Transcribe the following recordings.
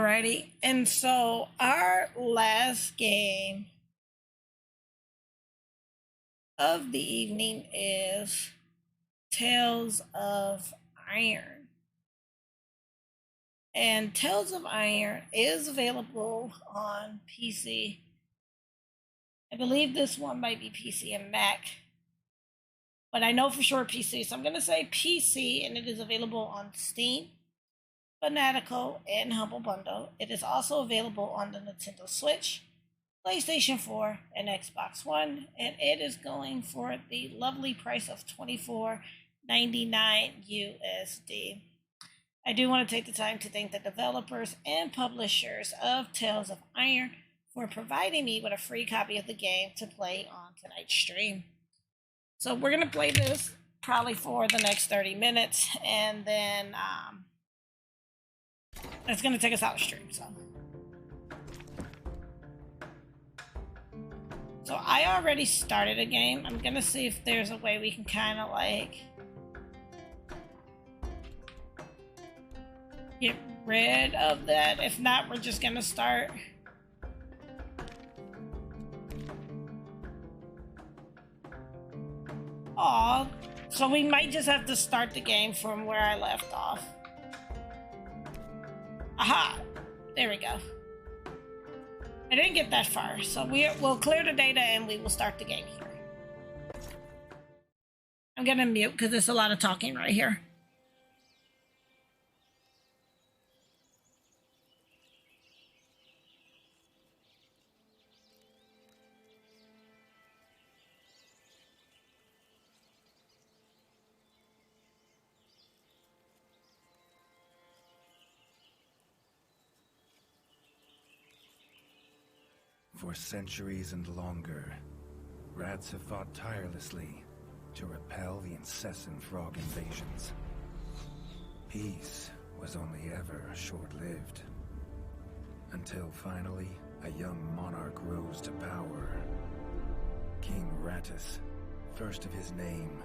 Alrighty, and so our last game of the evening is Tales of Iron. And Tales of Iron is available on PC. I believe this one might be PC and Mac, but I know for sure PC, so I'm going to say PC, and it is available on Steam, Fanatical, and Humble Bundle. It is also available on the Nintendo Switch, PlayStation 4, and Xbox One, and it is going for the lovely price of $24.99 USD. I do want to take the time to thank the developers and publishers of Tales of Iron for providing me with a free copy of the game to play on tonight's stream. So we're going to play this probably for the next 30 minutes, and then it's going to take us out of stream. So I already started a game. I'm going to see if there's a way we can kind of like get rid of that. If not, we're just going to start. Aw, so we might just have to start the game from where I left off. Aha! There we go. I didn't get that far, so we'll clear the data and we will start the game here. I'm gonna mute because there's a lot of talking right here. For centuries and longer, rats have fought tirelessly to repel the incessant frog invasions. Peace was only ever short-lived, until finally a young monarch rose to power. King Rattus, first of his name,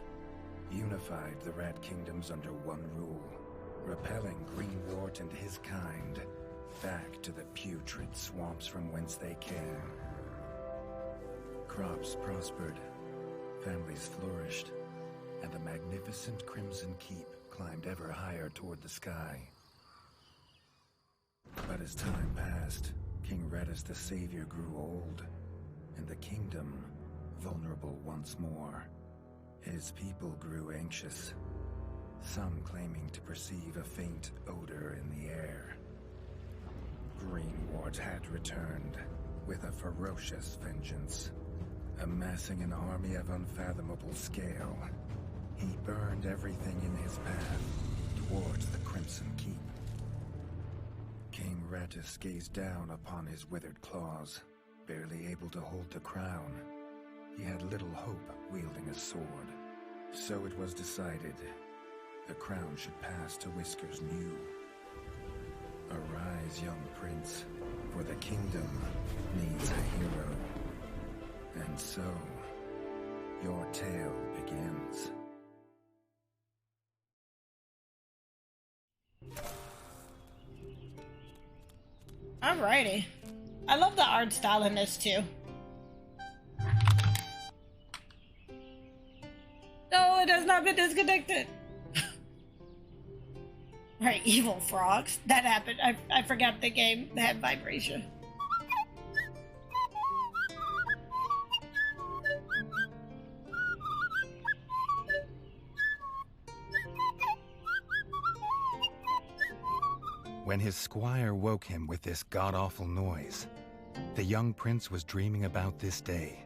unified the rat kingdoms under one rule, repelling Greenwort and his kind back to the putrid swamps from whence they came. Crops prospered, families flourished, and the magnificent Crimson Keep climbed ever higher toward the sky. But as time passed, King Rattus the Savior grew old, and the kingdom vulnerable once more. His people grew anxious, some claiming to perceive a faint odor in the air. Greenwort had returned with a ferocious vengeance. Amassing an army of unfathomable scale, he burned everything in his path towards the Crimson Keep. King Rattus gazed down upon his withered claws, barely able to hold the crown. He had little hope wielding a sword, so it was decided the crown should pass to Whiskers New. Arise, young prince, for the kingdom needs a hero. And so, your tale begins. Alrighty. I love the art style in this too. No, it has not been disconnected. Right, evil frogs. That happened. I forgot the game had vibration. When his squire woke him with this god-awful noise, the young prince was dreaming about this day,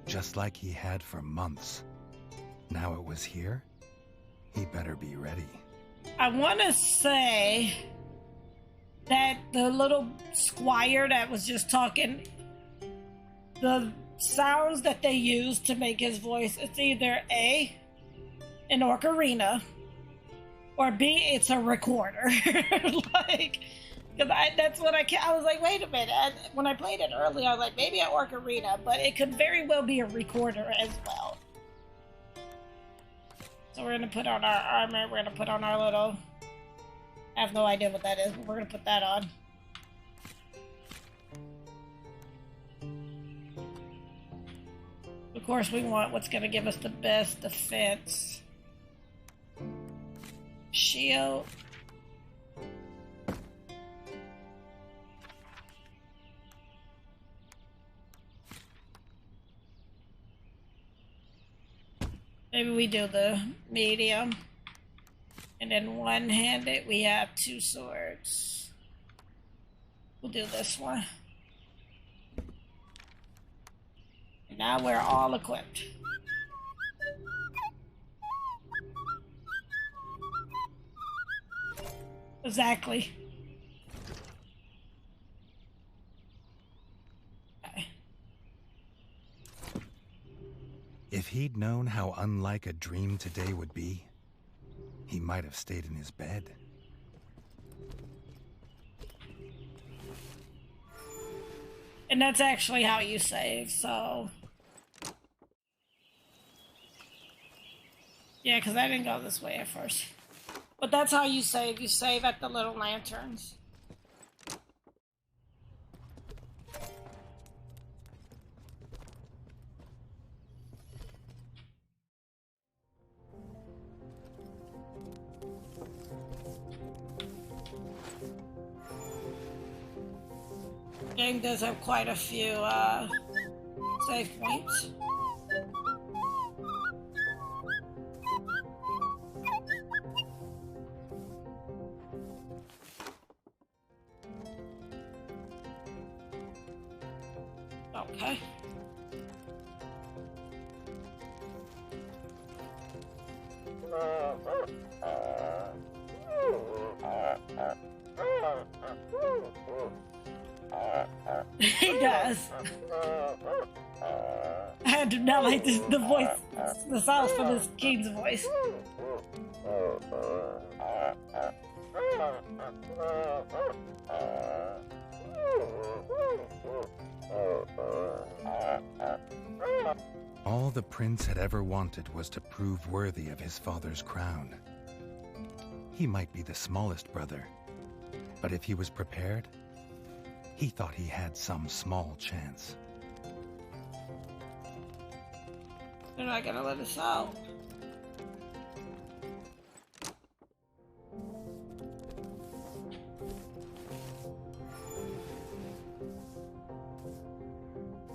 just like he had for months. Now it was here, he better be ready. I want to say that the little squire that was just talking, the sounds that they use to make his voice, it's either A, an ocarina, or B, it's a recorder. Like, cause that's what I was like, wait a minute. When I played it earlier, I was like, maybe an ocarina, but it could very well be a recorder as well. So we're gonna put on our armor, we're gonna put on our little, I have no idea what that is, but we're gonna put that on. Of course, we want what's going to give us the best defense. Shield. Maybe we do the medium. And then one-handed, we have 2 swords. We'll do this one. And now we're all equipped. Exactly. Okay. If he'd known how unlike a dream today would be, he might have stayed in his bed. And that's actually how you save, so... Yeah, because I didn't go this way at first. But that's how you save. You save at the little lanterns. Game does have quite a few save points. Okay. He does. I do not like the voice, the sounds from this king's voice. All the prince had ever wanted was to prove worthy of his father's crown. He might be the smallest brother, but if he was prepared, he thought he had some small chance. They're not gonna let us out.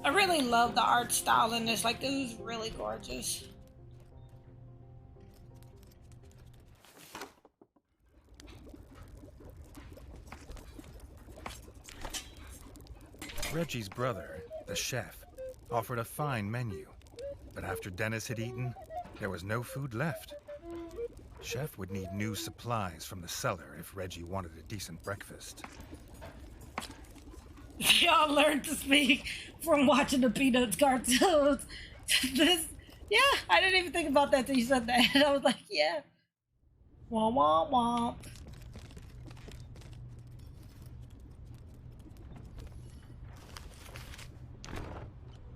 I really love the art style in this. Like, this is really gorgeous. Reggie's brother, the chef, offered a fine menu, but after Dennis had eaten, there was no food left. Chef would need new supplies from the cellar if Reggie wanted a decent breakfast. Y'all learned to speak from watching the Peanuts cartoons. This, yeah, I didn't even think about that till you said that. I was like, yeah. Womp womp womp.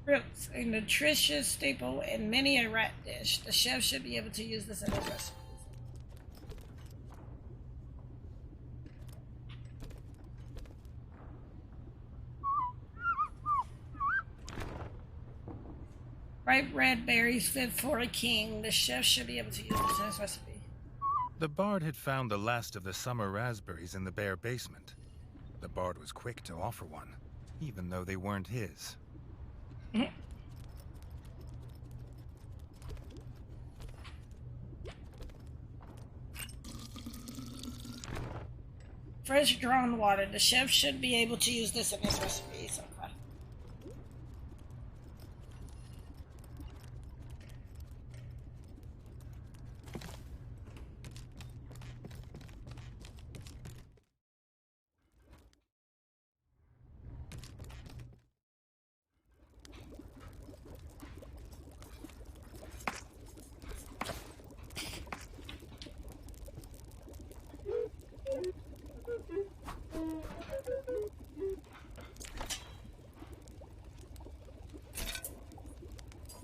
Roots, a nutritious staple and many a rat dish. The chef should be able to use this in his recipes. Ripe red berries fit for a king. The chef should be able to use this in his recipe. The bard had found the last of the summer raspberries in the bare basement. The bard was quick to offer one, even though they weren't his. Fresh drawn water. The chef should be able to use this in his recipes. Okay.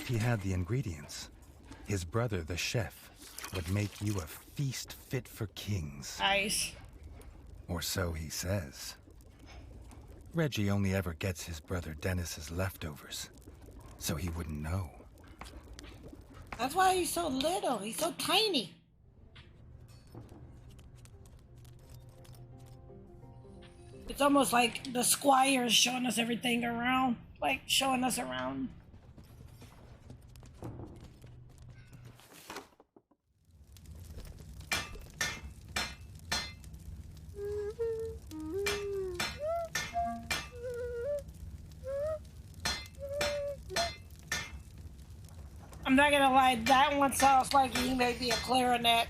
He had the ingredients. His brother, the chef, would make you a feast fit for kings. Nice. Or so he says. Reggie only ever gets his brother Dennis's leftovers, so he wouldn't know. That's why he's so little. He's so tiny. It's almost like the squire is showing us everything around. Like, showing us around. I'm not gonna lie, that one sounds like he may be a clarinet.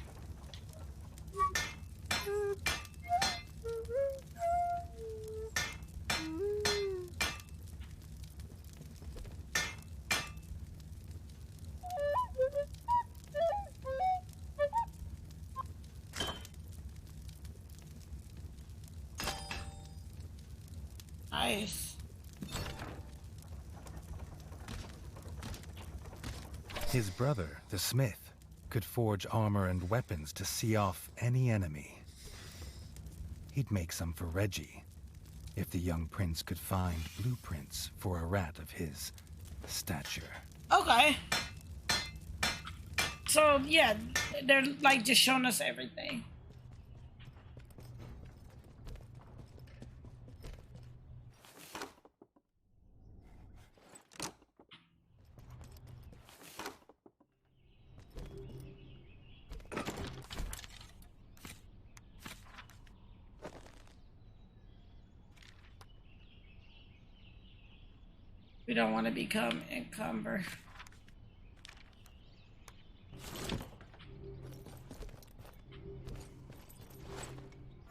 Nice. His brother, the smith, could forge armor and weapons to see off any enemy. He'd make some for Reggie, if the young prince could find blueprints for a rat of his stature. Okay. So, yeah, they're like just showing us everything. We don't want to become encumbered.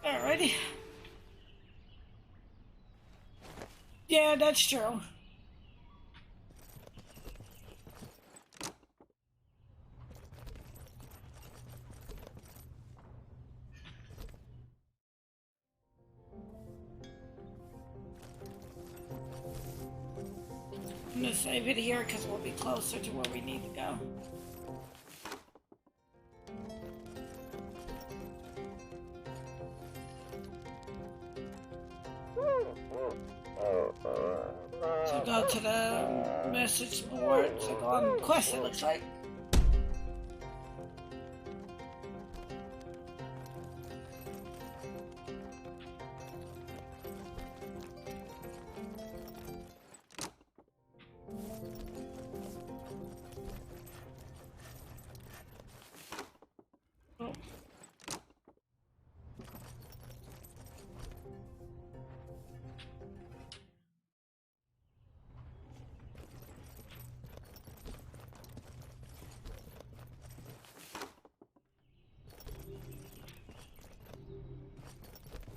Alrighty. Yeah, that's true. I'm gonna save it here because we'll be closer to where we need to go. So go to the message board to go on quest, it looks like. Oh.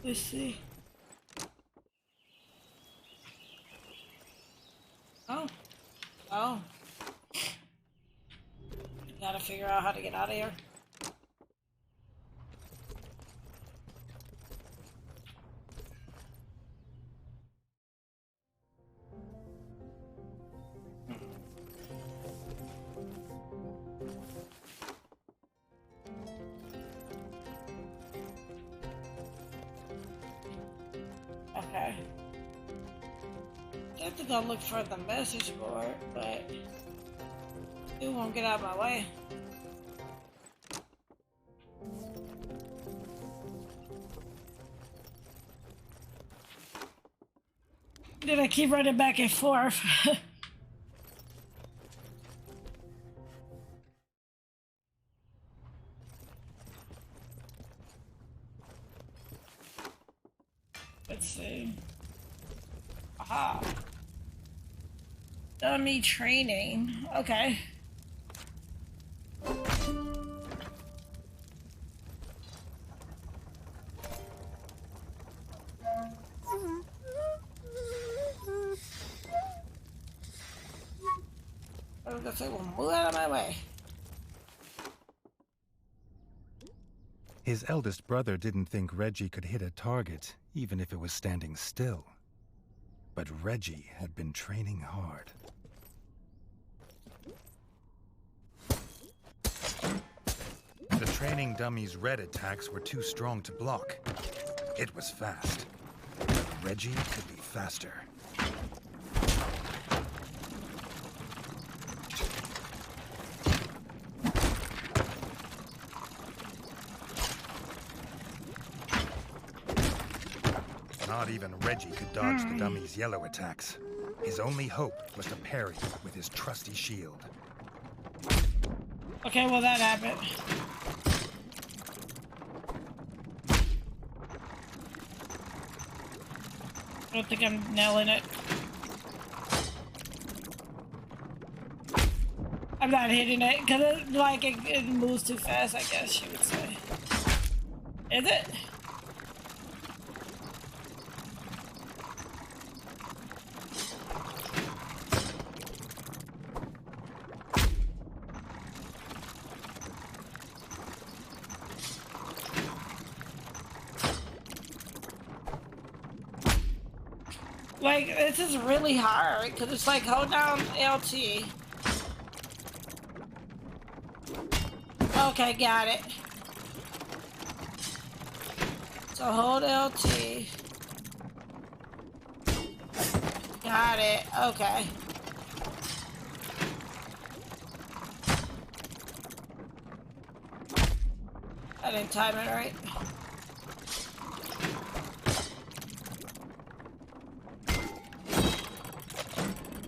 Let's see. Oh. Oh. Gotta figure out how to get out of here. Okay. I have to go look for the message board, but it won't get out of my way. Did I keep running back and forth? Let's see. Aha. Dummy training. Okay. I was gonna say, well, move out of my way. His eldest brother didn't think Reggie could hit a target, even if it was standing still. But Reggie had been training hard. The training dummy's red attacks were too strong to block. It was fast. But Reggie could be faster. Not even Reggie could dodge the dummy's yellow attacks. His only hope was to parry with his trusty shield. Okay, well that happened. I don't think I'm nailing it. I'm not hitting it because it moves too fast, I guess you would say. Is it? Like, this is really hard because it's like hold down LT. Okay, got it. So hold LT. Got it. Okay. I didn't time it right.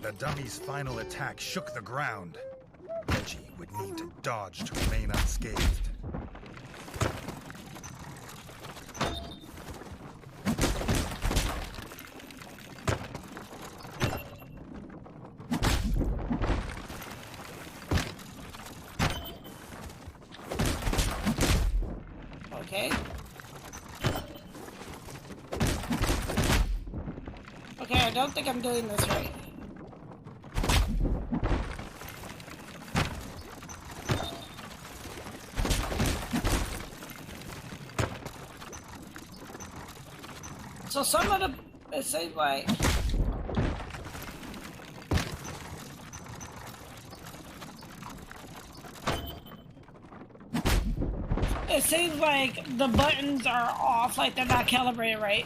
The dummy's final attack shook the ground. Reggie would need to dodge to remain unscathed. Okay. Okay, I don't think I'm doing this right. So some of the, it seems like, the buttons are off, like they're not calibrated right.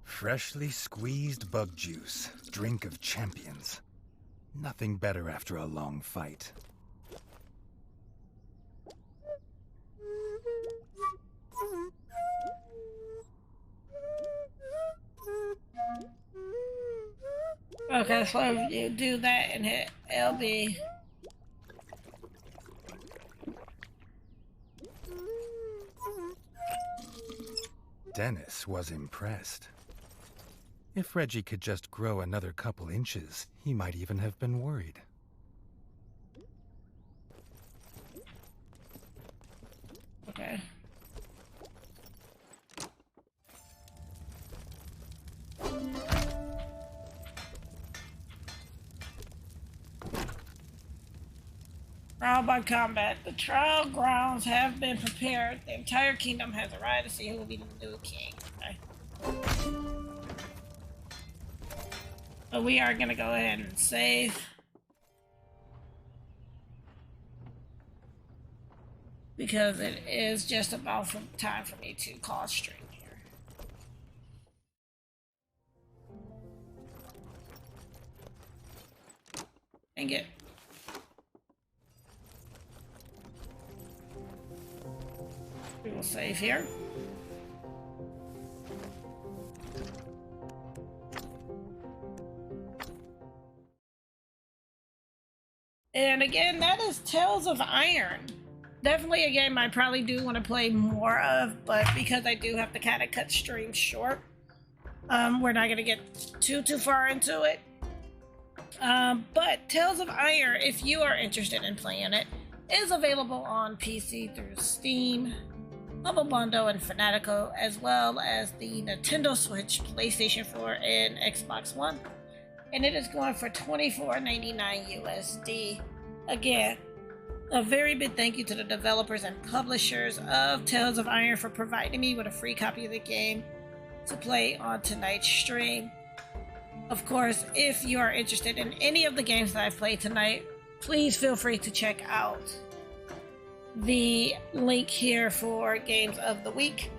Freshly squeezed bug juice, drink of champions. Nothing better after a long fight. Okay, so if you do that and hit LB. Dennis was impressed. If Reggie could just grow another couple inches, he might even have been worried. Okay. Trial by combat. The trial grounds have been prepared. The entire kingdom has arrived to see who will be the new king. Okay. But we are gonna go ahead and save. Because it is just about time for me to call stream here. Dang it. We will save here. And again, that is Tales of Iron. Definitely a game I probably do want to play more of, but because I do have to kind of cut streams short, we're not going to get too far into it. But Tales of Iron, if you are interested in playing it, is available on PC through Steam, Humble Bundle, and Fanatical, as well as the Nintendo Switch, PlayStation 4, and Xbox One. And it is going for $24.99 USD. Again, a very big thank you to the developers and publishers of Tales of Iron for providing me with a free copy of the game to play on tonight's stream. Of course, if you are interested in any of the games that I've played tonight, please feel free to check out the link here for Games of the Week.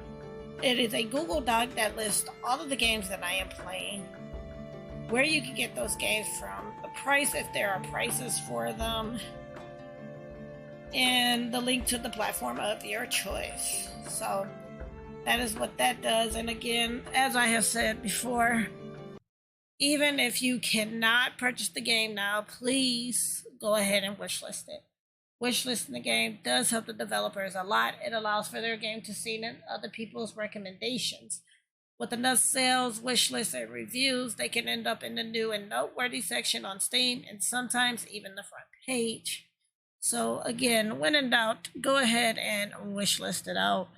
It is a Google Doc that lists all of the games that I am playing, where you can get those games from, the price if there are prices for them, and the link to the platform of your choice. So that is what that does. And again, as I have said before, even if you cannot purchase the game now, please go ahead and wishlist it. Wishlisting the game does help the developers a lot. It allows for their game to see in other people's recommendations. With enough sales, wishlists, and reviews, they can end up in the new and noteworthy section on Steam, and sometimes even the front page. So again, when in doubt, go ahead and wishlist it out.